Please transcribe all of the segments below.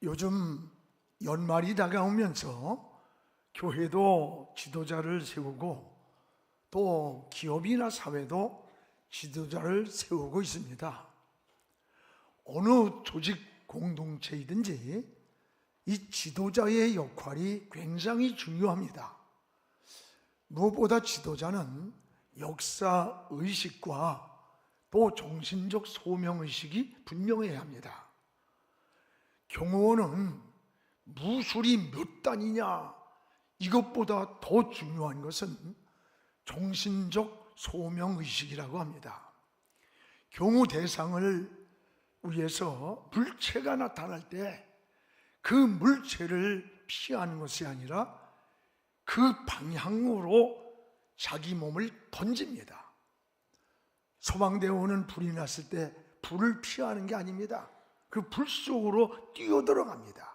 요즘 연말이 다가오면서 교회도 지도자를 세우고 또 기업이나 사회도 지도자를 세우고 있습니다. 어느 조직 공동체이든지 이 지도자의 역할이 굉장히 중요합니다. 무엇보다 지도자는 역사의식과 또 정신적 소명의식이 분명해야 합니다. 경호원은 무술이 몇 단이냐, 이것보다 더 중요한 것은 정신적 소명의식이라고 합니다. 경호 대상을 위해서 물체가 나타날 때 그 물체를 피하는 것이 아니라 그 방향으로 자기 몸을 던집니다. 소방대원은 불이 났을 때 불을 피하는 게 아닙니다. 그 불 속으로 뛰어들어갑니다.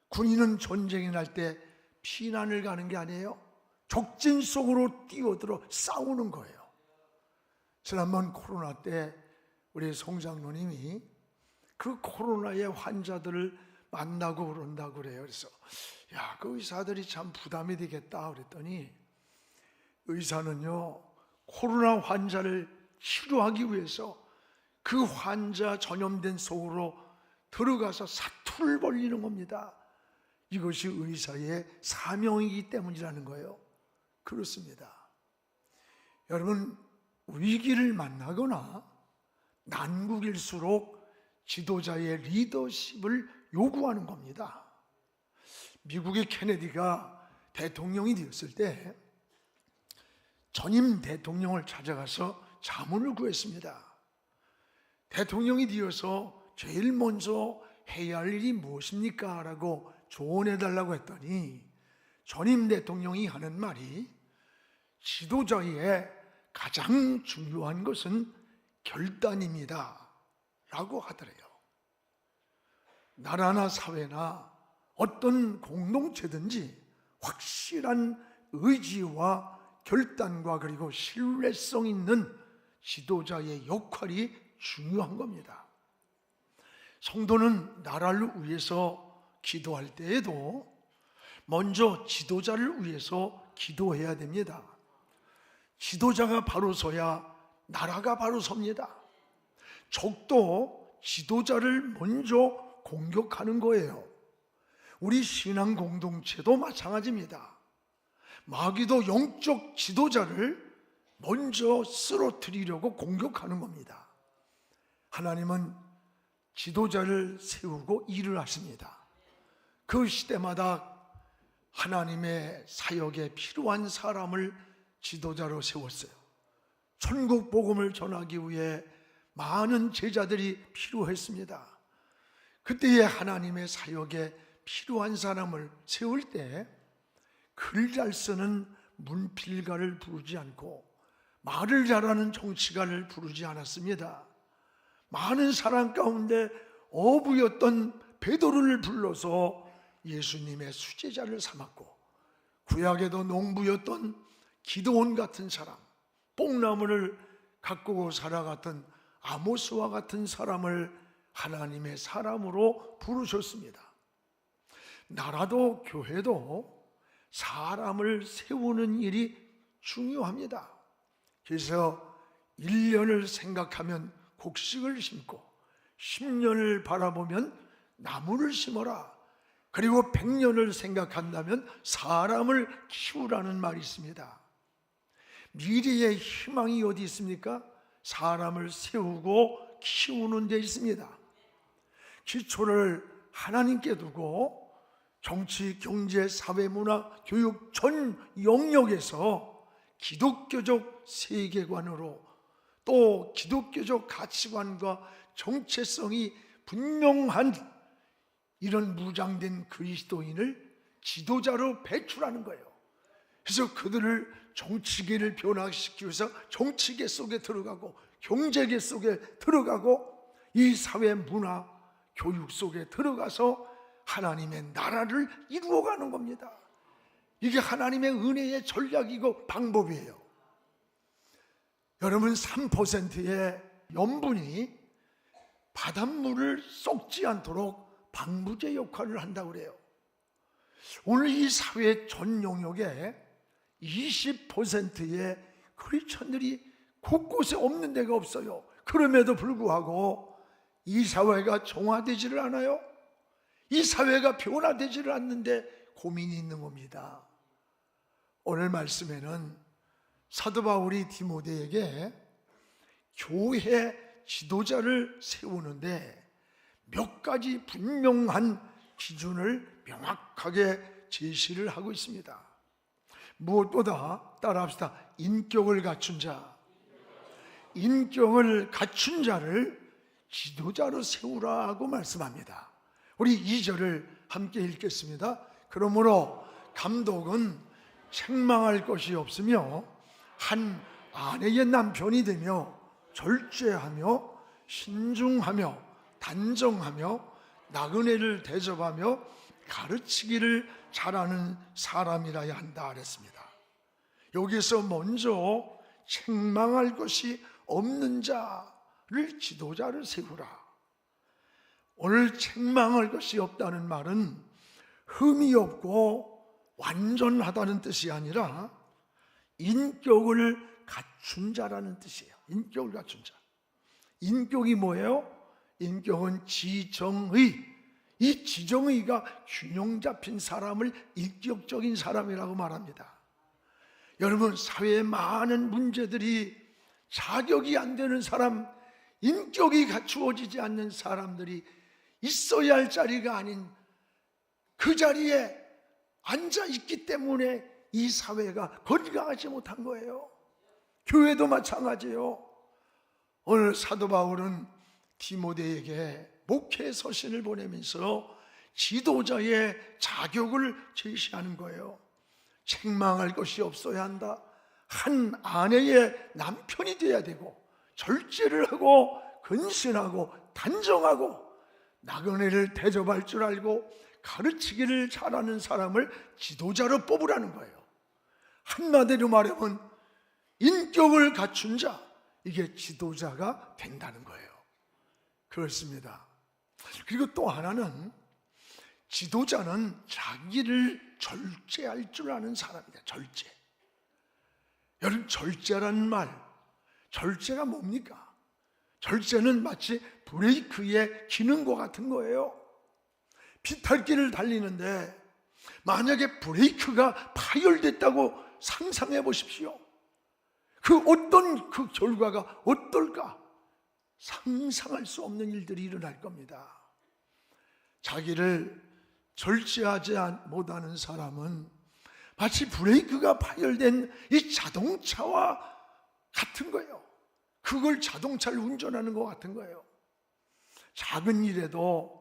군인은 전쟁이 날 때 피난을 가는 게 아니에요. 적진 속으로 뛰어들어 싸우는 거예요. 지난번 코로나 때 우리 송장로님이 그 코로나의 환자들을 만나고 그런다고 그래요. 그래서 그 의사들이 참 부담이 되겠다 그랬더니, 의사는요 코로나 환자를 치료하기 위해서 그 환자 전염된 속으로 들어가서 사투를 벌리는 겁니다. 이것이 의사의 사명이기 때문이라는 거예요. 그렇습니다. 여러분, 위기를 만나거나 난국일수록 지도자의 리더십을 요구하는 겁니다. 미국의 케네디가 대통령이 되었을 때 전임 대통령을 찾아가서 자문을 구했습니다. 대통령이 되어서 제일 먼저 해야 할 일이 무엇입니까? 라고 조언해달라고 했더니 전임 대통령이 하는 말이, 지도자의 가장 중요한 것은 결단입니다 라고 하더래요. 나라나 사회나 어떤 공동체든지 확실한 의지와 결단과 그리고 신뢰성 있는 지도자의 역할이 중요한 겁니다. 성도는 나라를 위해서 기도할 때에도 먼저 지도자를 위해서 기도해야 됩니다. 지도자가 바로 서야 나라가 바로 섭니다. 적도 지도자를 먼저 공격하는 거예요. 우리 신앙 공동체도 마찬가지입니다. 마귀도 영적 지도자를 먼저 쓰러뜨리려고 공격하는 겁니다. 하나님은 지도자를 세우고 일을 하십니다. 그 시대마다 하나님의 사역에 필요한 사람을 지도자로 세웠어요. 천국 복음을 전하기 위해 많은 제자들이 필요했습니다. 그때의 하나님의 사역에 필요한 사람을 세울 때 글 잘 쓰는 문필가를 부르지 않고 말을 잘하는 정치가를 부르지 않았습니다. 많은 사람 가운데 어부였던 베드로를 불러서 예수님의 수제자를 삼았고, 구약에도 농부였던 기드온 같은 사람, 뽕나무를 가꾸고 살아갔던 아모스와 같은 사람을 하나님의 사람으로 부르셨습니다. 나라도 교회도 사람을 세우는 일이 중요합니다. 그래서 1년을 생각하면 곡식을 심고 10년을 바라보면 나무를 심어라. 그리고 100년을 생각한다면 사람을 키우라는 말이 있습니다. 미래의 희망이 어디 있습니까? 사람을 세우고 키우는 데 있습니다. 기초를 하나님께 두고 정치, 경제, 사회, 문화, 교육 전 영역에서 기독교적 세계관으로 또 기독교적 가치관과 정체성이 분명한 이런 무장된 그리스도인을 지도자로 배출하는 거예요. 그래서 그들을 정치계를 변화시키기 위해서 정치계 속에 들어가고 경제계 속에 들어가고 이 사회, 문화, 교육 속에 들어가서 하나님의 나라를 이루어가는 겁니다. 이게 하나님의 은혜의 전략이고 방법이에요. 여러분, 3%의 염분이 바닷물을 썩지 않도록 방부제 역할을 한다고 그래요. 오늘 이 사회 전 영역에 20%의 크리스천들이 곳곳에 없는 데가 없어요. 그럼에도 불구하고 이 사회가 정화되지를 않아요. 이 사회가 변화되지를 않는데 고민이 있는 겁니다. 오늘 말씀에는 사도 바울이 디모데에게 교회 지도자를 세우는데 몇 가지 분명한 기준을 명확하게 제시를 하고 있습니다. 무엇보다 따라합시다. 인격을 갖춘 자, 인격을 갖춘 자를 지도자로 세우라고 말씀합니다. 우리 2절을 함께 읽겠습니다. 그러므로 감독은 책망할 것이 없으며 한 아내의 남편이 되며 절제하며 신중하며 단정하며 나그네를 대접하며 가르치기를 잘하는 사람이라야 한다 그랬습니다. 여기서 먼저 책망할 것이 없는 자를 지도자를 세우라. 오늘 책망할 것이 없다는 말은 흠이 없고 완전하다는 뜻이 아니라 인격을 갖춘 자라는 뜻이에요. 인격을 갖춘 자. 인격이 뭐예요? 인격은 지정의. 이 지정의가 균형 잡힌 사람을 인격적인 사람이라고 말합니다. 여러분, 사회에 많은 문제들이 자격이 안 되는 사람, 인격이 갖추어지지 않는 사람들이 있어야 할 자리가 아닌 그 자리에 앉아 있기 때문에 이 사회가 건강하지 못한 거예요. 교회도 마찬가지예요. 오늘 사도 바울은 디모데에게 목회 서신을 보내면서 지도자의 자격을 제시하는 거예요. 책망할 것이 없어야 한다. 한 아내의 남편이 돼야 되고 절제를 하고 근신하고 단정하고 나그네를 대접할 줄 알고 가르치기를 잘하는 사람을 지도자로 뽑으라는 거예요. 한마디로 말하면 인격을 갖춘 자, 이게 지도자가 된다는 거예요. 그렇습니다. 그리고 또 하나는 지도자는 자기를 절제할 줄 아는 사람이다. 절제. 여러분, 절제라는 말, 절제가 뭡니까? 절제는 마치 브레이크의 기능과 같은 거예요. 비탈길을 달리는데 만약에 브레이크가 파열됐다고 상상해 보십시오. 그 결과가 어떨까? 상상할 수 없는 일들이 일어날 겁니다. 자기를 절제하지 못하는 사람은 마치 브레이크가 파열된 이 자동차와 같은 거예요. 그걸 자동차를 운전하는 것 같은 거예요. 작은 일에도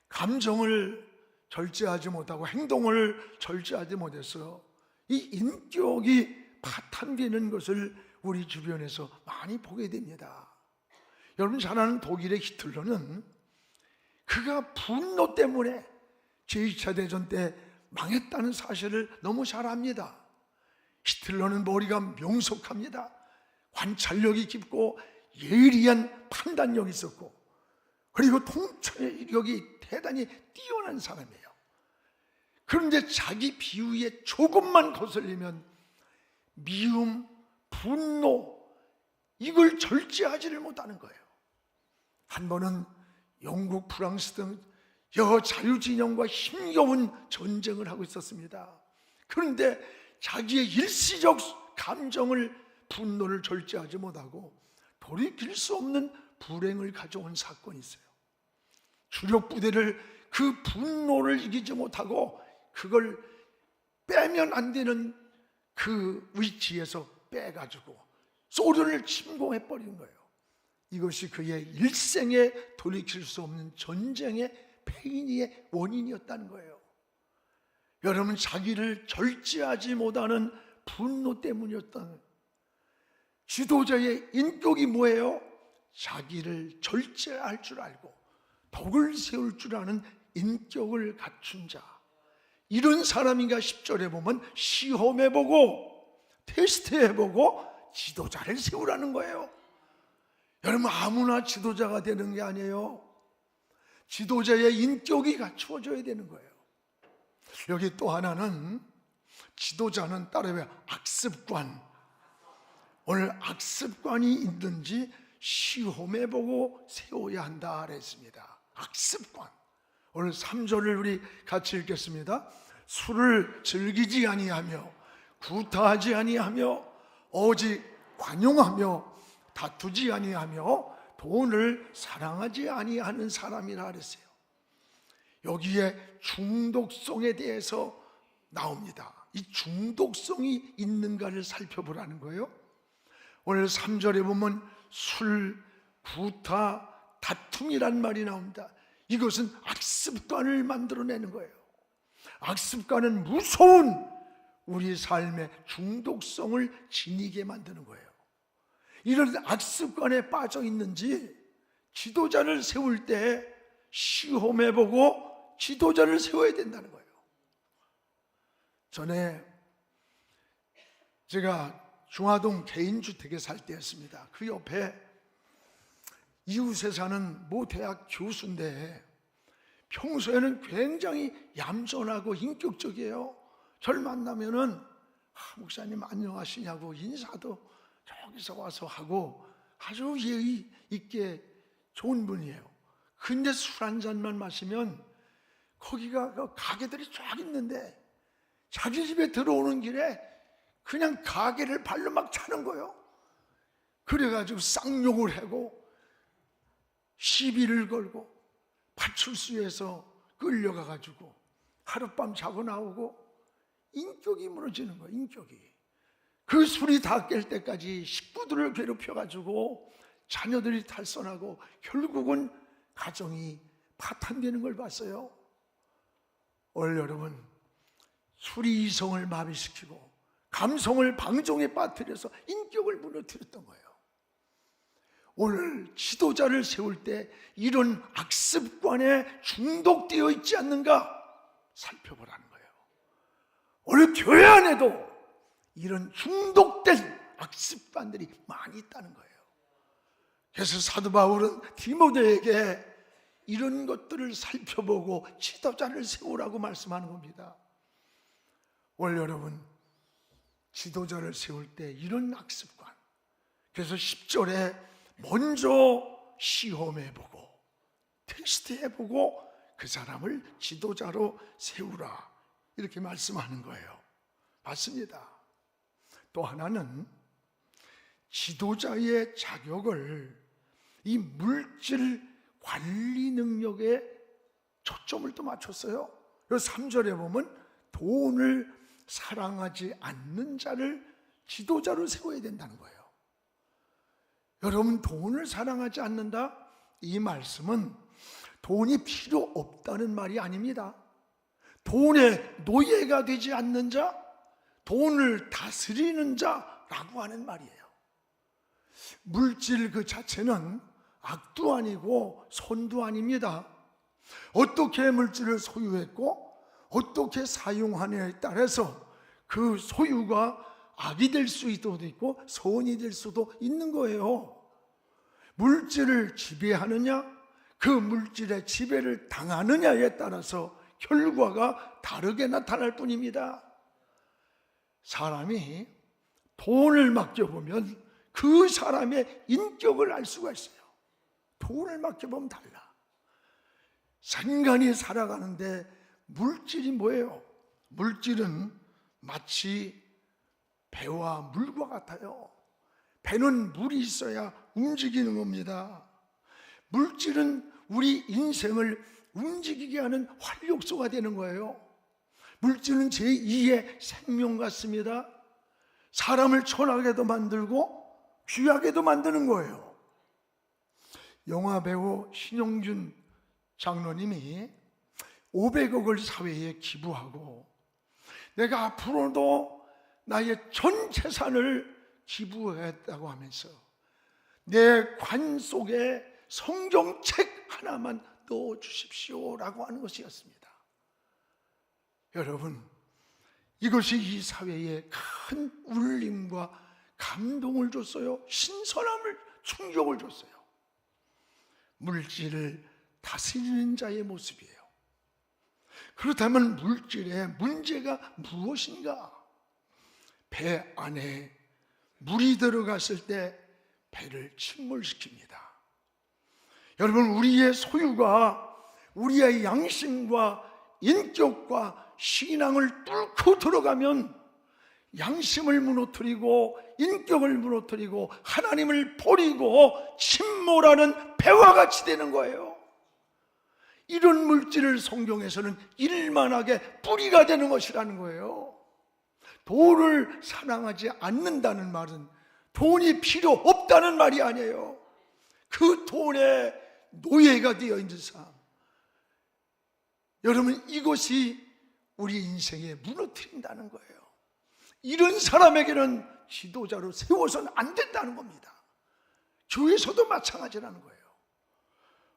감정을 절제하지 못하고 행동을 절제하지 못해서 이 인격이 파탄되는 것을 우리 주변에서 많이 보게 됩니다. 여러분 잘 아는 독일의 히틀러는 그가 분노 때문에 제2차 대전 때 망했다는 사실을 너무 잘 압니다. 히틀러는 머리가 명석합니다. 관찰력이 깊고 예리한 판단력이 있었고, 그리고 통찰력이 대단히 뛰어난 사람이에요. 그런데 자기 비위에 조금만 거슬리면 미움, 분노, 이걸 절제하지를 못하는 거예요. 한 번은 영국, 프랑스 등 여러 자유진영과 힘겨운 전쟁을 하고 있었습니다. 그런데 자기의 일시적 감정을, 분노를 절제하지 못하고 돌이킬 수 없는 불행을 가져온 사건이 있어요. 주력 부대를 그 분노를 이기지 못하고 그걸 빼면 안 되는 그 위치에서 빼가지고 소련을 침공해버린 거예요. 이것이 그의 일생에 돌이킬 수 없는 전쟁의 패인의 원인이었다는 거예요. 여러분, 자기를 절제하지 못하는 분노 때문이었다는 거예요. 지도자의 인격이 뭐예요? 자기를 절제할 줄 알고 덕을 세울 줄 아는 인격을 갖춘 자. 이런 사람인가 10절에 보면 시험해보고 테스트해보고 지도자를 세우라는 거예요. 여러분, 아무나 지도자가 되는 게 아니에요. 지도자의 인격이 갖추어져야 되는 거예요. 여기 또 하나는 지도자는 따라해 악습관. 오늘 악습관이 있는지 시험해보고 세워야 한다 그랬습니다. 악습관. 오늘 3절을 우리 같이 읽겠습니다. 술을 즐기지 아니하며 구타하지 아니하며 오직 관용하며 다투지 아니하며 돈을 사랑하지 아니하는 사람이라 그랬어요. 여기에 중독성에 대해서 나옵니다. 이 중독성이 있는가를 살펴보라는 거예요. 오늘 3절에 보면 술, 구타, 다툼이란 말이 나옵니다. 이것은 악습관을 만들어내는 거예요. 악습관은 무서운 우리 삶의 중독성을 지니게 만드는 거예요. 이런 악습관에 빠져 있는지 지도자를 세울 때 시험해보고 지도자를 세워야 된다는 거예요. 전에 제가 중화동 개인주택에 살 때였습니다. 그 옆에 이웃에 사는 모 대학 교수인데 평소에는 굉장히 얌전하고 인격적이에요. 저를 만나면은 목사님 안녕하시냐고 인사도 저기서 와서 하고 아주 예의 있게 좋은 분이에요. 근데 술 한 잔만 마시면 거기가 가게들이 쫙 있는데 자기 집에 들어오는 길에 그냥 가게를 발로 막 차는 거예요. 그래가지고 쌍욕을 하고 시비를 걸고 파출소에서 끌려가가지고 하룻밤 자고 나오고 인격이 무너지는 거예요. 인격이. 그 술이 다 깰 때까지 식구들을 괴롭혀가지고 자녀들이 탈선하고 결국은 가정이 파탄되는 걸 봤어요. 오늘 여러분, 술이 이성을 마비시키고 감성을 방종에 빠뜨려서 인격을 무너뜨렸던 거예요. 오늘 지도자를 세울 때 이런 악습관에 중독되어 있지 않는가 살펴보라는 거예요. 오늘 교회 안에도 이런 중독된 악습관들이 많이 있다는 거예요. 그래서 사도 바울은 디모데에게 이런 것들을 살펴보고 지도자를 세우라고 말씀하는 겁니다. 오늘 여러분, 지도자를 세울 때 이런 악습관, 그래서 10절에 먼저 시험해보고 테스트해보고 그 사람을 지도자로 세우라 이렇게 말씀하는 거예요. 맞습니다. 또 하나는 지도자의 자격을 이 물질 관리 능력에 초점을 또 맞췄어요. 그래서 3절에 보면 돈을 사랑하지 않는 자를 지도자로 세워야 된다는 거예요. 여러분, 돈을 사랑하지 않는다? 이 말씀은 돈이 필요 없다는 말이 아닙니다. 돈의 노예가 되지 않는 자, 돈을 다스리는 자라고 하는 말이에요. 물질 그 자체는 악도 아니고 선도 아닙니다. 어떻게 물질을 소유했고 어떻게 사용하느냐에 따라서 그 소유가 악이 될 수도 있고 선이 될 수도 있는 거예요. 물질을 지배하느냐, 그 물질의 지배를 당하느냐에 따라서 결과가 다르게 나타날 뿐입니다. 사람이 돈을 맡겨보면 그 사람의 인격을 알 수가 있어요. 돈을 맡겨보면 달라. 산간이 살아가는데 물질이 뭐예요? 물질은 마치 배와 물과 같아요. 배는 물이 있어야 움직이는 겁니다. 물질은 우리 인생을 움직이게 하는 활력소가 되는 거예요. 물질은 제2의 생명 같습니다. 사람을 천하게도 만들고 귀하게도 만드는 거예요. 영화배우 신용준 장로님이 500억을 사회에 기부하고 내가 앞으로도 나의 전 재산을 기부했다고 하면서 내 관 속에 성경책 하나만 넣어주십시오라고 하는 것이었습니다. 여러분, 이것이 이 사회에 큰 울림과 감동을 줬어요. 신선함을, 충격을 줬어요. 물질을 다스리는 자의 모습이에요. 그렇다면 물질의 문제가 무엇인가? 배 안에 물이 들어갔을 때 배를 침몰시킵니다. 여러분, 우리의 소유가 우리의 양심과 인격과 신앙을 뚫고 들어가면 양심을 무너뜨리고 인격을 무너뜨리고 하나님을 버리고 침몰하는 배와 같이 되는 거예요. 이런 물질을 성경에서는 일만하게 뿌리가 되는 것이라는 거예요. 돈을 사랑하지 않는다는 말은 돈이 필요 없다는 말이 아니에요. 그 돈에 노예가 되어 있는 삶. 여러분, 이것이 우리 인생에 무너뜨린다는 거예요. 이런 사람에게는 지도자로 세워서는 안 된다는 겁니다. 교회에서도 마찬가지라는 거예요.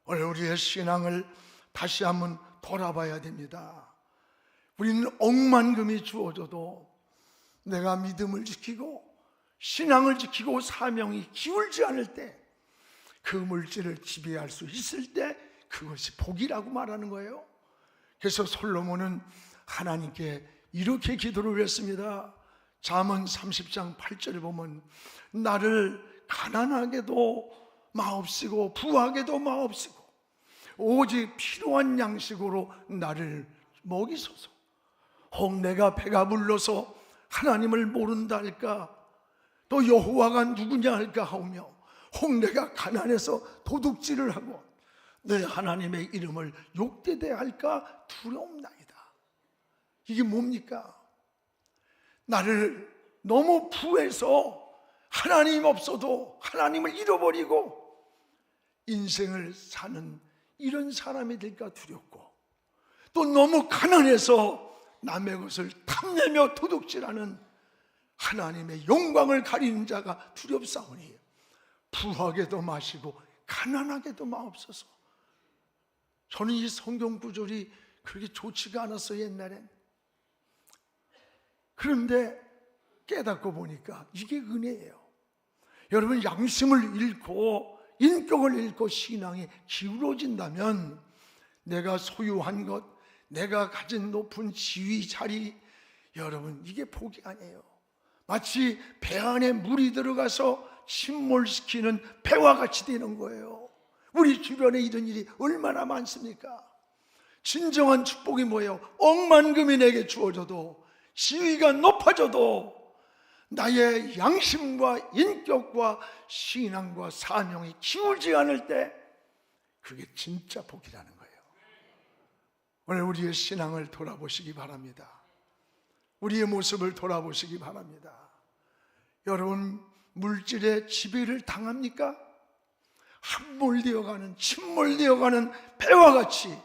오늘 우리의 신앙을 다시 한번 돌아봐야 됩니다. 우리는 억만금이 주어져도 내가 믿음을 지키고 신앙을 지키고 사명이 기울지 않을 때, 그 물질을 지배할 수 있을 때 그것이 복이라고 말하는 거예요. 그래서 솔로몬은 하나님께 이렇게 기도를 했습니다. 잠언 30장 8절에 보면 나를 가난하게도 마옵시고 부하게도 마옵시고 오직 필요한 양식으로 나를 먹이소서. 혹 내가 배가 불러서 하나님을 모른다 할까, 또 여호와가 누구냐 할까 하오며, 혹 내가 가난해서 도둑질을 하고 내 하나님의 이름을 욕되게 할까 두려움나이다. 이게 뭡니까? 나를 너무 부해서 하나님 없어도 하나님을 잃어버리고 인생을 사는 이런 사람이 될까 두렵고, 또 너무 가난해서 남의 것을 탐내며 도둑질하는 하나님의 영광을 가리는 자가 두렵사오니 부하게도 마시고 가난하게도 마옵소서. 저는 이 성경 구절이 그렇게 좋지가 않았어요, 옛날엔. 그런데 깨닫고 보니까 이게 은혜예요. 여러분, 양심을 잃고 인격을 잃고 신앙이 기울어진다면 내가 소유한 것, 내가 가진 높은 지위, 자리, 여러분, 이게 복이 아니에요. 마치 배 안에 물이 들어가서 침몰시키는 배와 같이 되는 거예요. 우리 주변에 이런 일이 얼마나 많습니까? 진정한 축복이 뭐예요? 억만금이 내게 주어져도, 지위가 높아져도 나의 양심과 인격과 신앙과 사명이 기울지 않을 때 그게 진짜 복이라는 거예요. 오늘 우리의 신앙을 돌아보시기 바랍니다. 우리의 모습을 돌아보시기 바랍니다. 여러분, 물질의 지배를 당합니까? 함몰되어가는, 침몰되어가는 배와 같이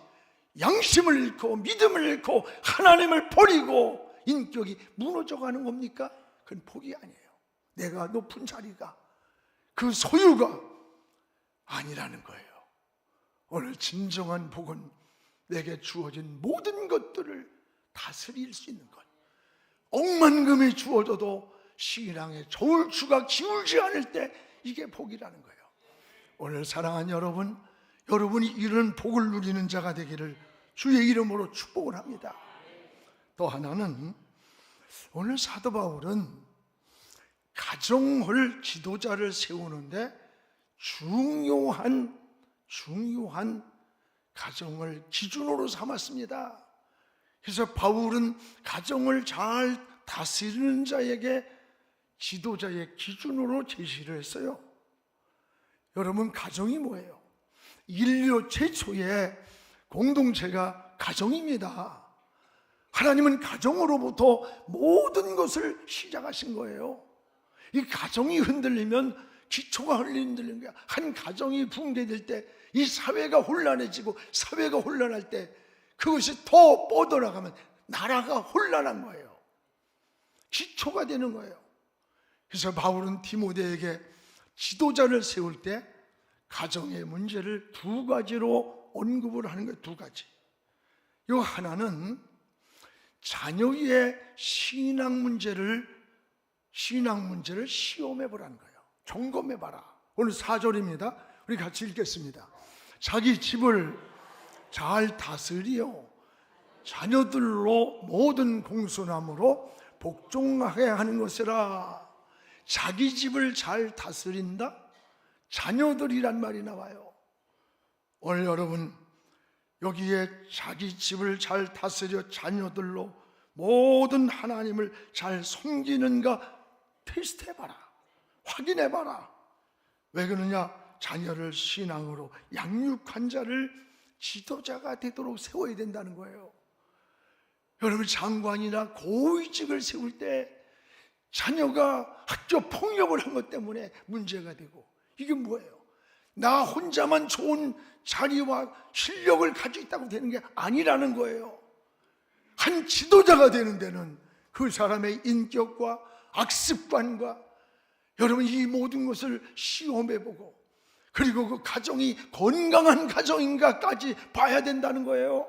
양심을 잃고 믿음을 잃고 하나님을 버리고 인격이 무너져가는 겁니까? 그건 복이 아니에요. 내가 높은 자리가, 그 소유가 아니라는 거예요. 오늘 진정한 복은 내게 주어진 모든 것들을 다스릴 수 있는 것. 억만금이 주어져도 신앙의 저울추가 기울지 않을 때 이게 복이라는 거예요. 오늘 사랑하는 여러분, 여러분이 이런 복을 누리는 자가 되기를 주의 이름으로 축복을 합니다. 또 하나는, 오늘 사도 바울은 가정을, 지도자를 세우는데 중요한 가정을 기준으로 삼았습니다. 그래서 바울은 가정을 잘 다스리는 자에게 지도자의 기준으로 제시를 했어요. 여러분, 가정이 뭐예요? 인류 최초의 공동체가 가정입니다. 하나님은 가정으로부터 모든 것을 시작하신 거예요. 이 가정이 흔들리면 기초가 흔들리는 거야. 한 가정이 붕괴될 때 이 사회가 혼란해지고, 사회가 혼란할 때 그것이 더 뻗어나가면 나라가 혼란한 거예요. 기초가 되는 거예요. 그래서 바울은 디모데에게 지도자를 세울 때 가정의 문제를 두 가지로 언급을 하는 거예요. 두 가지. 이 하나는 자녀의 신앙 문제를 시험해 보라는 거예요. 점검해 봐라. 오늘 4절입니다. 우리 같이 읽겠습니다. 자기 집을 잘 다스리요 자녀들로 모든 공손함으로 복종하게 하는 것이라. 자기 집을 잘 다스린다? 자녀들이란 말이 나와요. 오늘 여러분 여기에 자기 집을 잘 다스려 자녀들로 모든 하나님을 잘 섬기는가 테스트해봐라. 확인해봐라. 왜 그러냐? 자녀를 신앙으로 양육한 자를 지도자가 되도록 세워야 된다는 거예요. 여러분 장관이나 고위직을 세울 때 자녀가 학교 폭력을 한 것 때문에 문제가 되고, 이게 뭐예요? 나 혼자만 좋은 자리와 실력을 가지고 있다고 되는 게 아니라는 거예요. 한 지도자가 되는 데는 그 사람의 인격과 악습관과 여러분 이 모든 것을 시험해보고, 그리고 그 가정이 건강한 가정인가까지 봐야 된다는 거예요.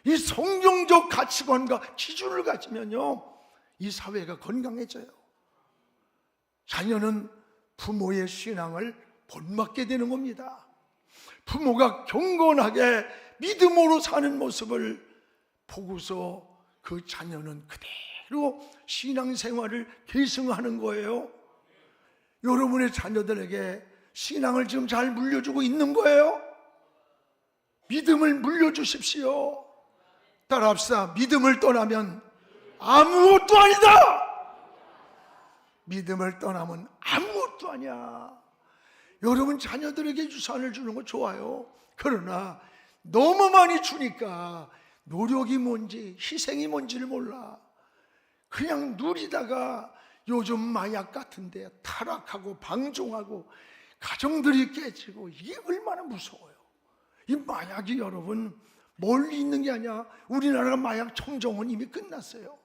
이 성경적 가치관과 기준을 가지면요 이 사회가 건강해져요. 자녀는 부모의 신앙을 본받게 되는 겁니다. 부모가 경건하게 믿음으로 사는 모습을 보고서 그 자녀는 그대로 신앙생활을 계승하는 거예요. 여러분의 자녀들에게 신앙을 지금 잘 물려주고 있는 거예요. 믿음을 물려주십시오. 따라합시다. 믿음을 떠나면 아무것도 아니다. 믿음을 떠나면 아무것도 아니야. 여러분 자녀들에게 유산을 주는 거 좋아요. 그러나 너무 많이 주니까 노력이 뭔지 희생이 뭔지를 몰라. 그냥 누리다가 요즘 마약 같은데 타락하고 방종하고 가정들이 깨지고, 이게 얼마나 무서워요. 이 마약이 여러분 멀리 있는 게 아니야. 우리나라 마약 청정은 이미 끝났어요.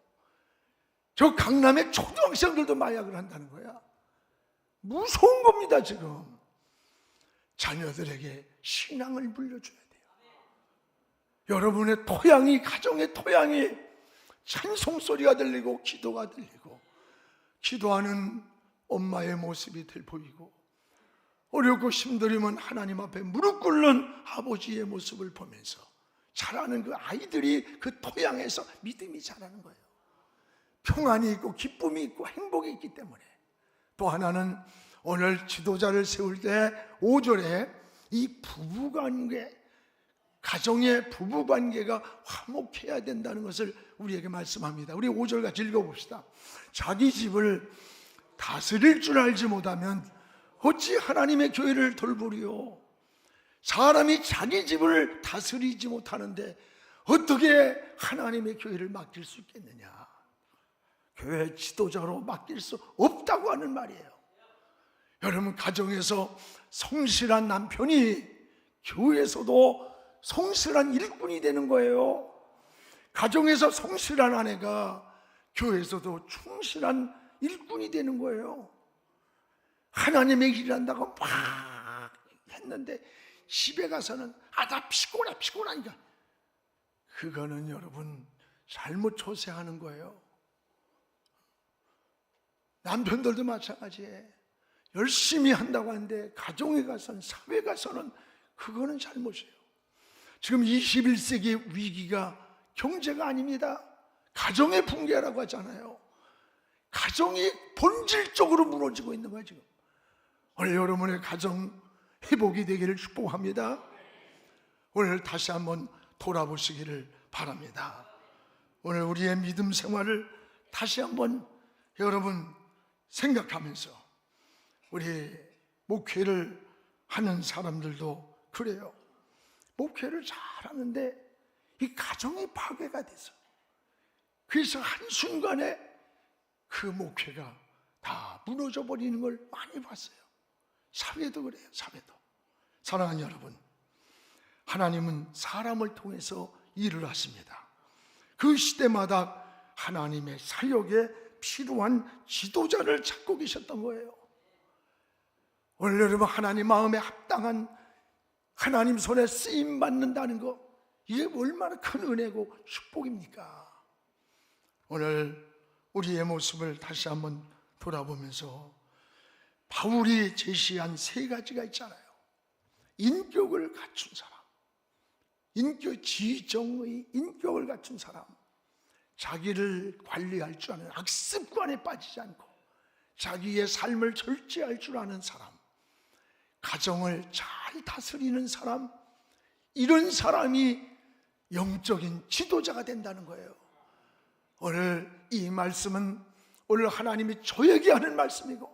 저 강남의 초등학생들도 마약을 한다는 거야. 무서운 겁니다. 지금 자녀들에게 신앙을 물려줘야 돼요. 여러분의 토양이, 가정의 토양이 찬송 소리가 들리고 기도가 들리고, 기도하는 엄마의 모습이 보이고, 어렵고 힘들면 하나님 앞에 무릎 꿇는 아버지의 모습을 보면서 자라는 그 아이들이 그 토양에서 믿음이 자라는 거예요. 평안이 있고 기쁨이 있고 행복이 있기 때문에. 또 하나는 오늘 지도자를 세울 때 5절에 이 부부관계, 가정의 부부관계가 화목해야 된다는 것을 우리에게 말씀합니다. 우리 5절 같이 읽어봅시다. 자기 집을 다스릴 줄 알지 못하면 어찌 하나님의 교회를 돌보리요. 사람이 자기 집을 다스리지 못하는데 어떻게 하나님의 교회를 맡길 수 있겠느냐. 교회 지도자로 맡길 수 없다고 하는 말이에요. 여러분 가정에서 성실한 남편이 교회에서도 성실한 일꾼이 되는 거예요. 가정에서 성실한 아내가 교회에서도 충실한 일꾼이 되는 거예요. 하나님의 일을 한다고 막 했는데 집에 가서는 나 피곤하니까, 그거는 여러분 잘못 조세하는 거예요. 남편들도 마찬가지예요. 열심히 한다고 하는데 가정에 가서는, 사회에 가서는 그거는 잘못이에요. 지금 21세기 위기가 경제가 아닙니다. 가정의 붕괴라고 하잖아요. 가정이 본질적으로 무너지고 있는 거예요 지금. 오늘 여러분의 가정 회복이 되기를 축복합니다. 오늘 다시 한번 돌아보시기를 바랍니다. 오늘 우리의 믿음 생활을 다시 한번 여러분 생각하면서, 우리 목회를 하는 사람들도 그래요. 목회를 잘하는데 이 가정이 파괴가 돼서, 그래서 한순간에 그 목회가 다 무너져 버리는 걸 많이 봤어요. 사회도 그래요. 사회도. 사랑하는 여러분, 하나님은 사람을 통해서 일을 하십니다. 그 시대마다 하나님의 사역에 필요한 지도자를 찾고 계셨던 거예요. 오늘 여러분 하나님 마음에 합당한, 하나님 손에 쓰임 받는다는 거, 이게 얼마나 큰 은혜고 축복입니까? 오늘 우리의 모습을 다시 한번 돌아보면서 바울이 제시한 3가지가 있잖아요. 인격을 갖춘 사람, 지정의 인격을 갖춘 사람, 자기를 관리할 줄 아는 악습관에 빠지지 않고 자기의 삶을 절제할 줄 아는 사람, 가정을 잘 다스리는 사람, 이런 사람이 영적인 지도자가 된다는 거예요. 오늘 이 말씀은 오늘 하나님이 저에게 하는 말씀이고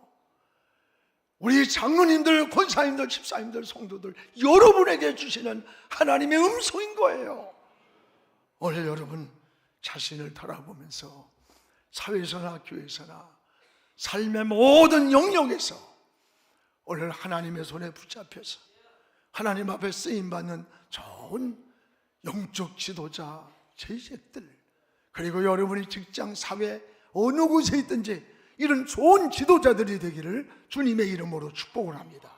우리 장로님들, 권사님들, 집사님들, 성도들 여러분에게 주시는 하나님의 음성인 거예요. 오늘 여러분 자신을 돌아보면서 사회에서나 교회에서나 삶의 모든 영역에서 오늘 하나님의 손에 붙잡혀서 하나님 앞에 쓰임받는 좋은 영적 지도자, 제자들, 그리고 여러분이 직장, 사회 어느 곳에 있든지 이런 좋은 지도자들이 되기를 주님의 이름으로 축복을 합니다.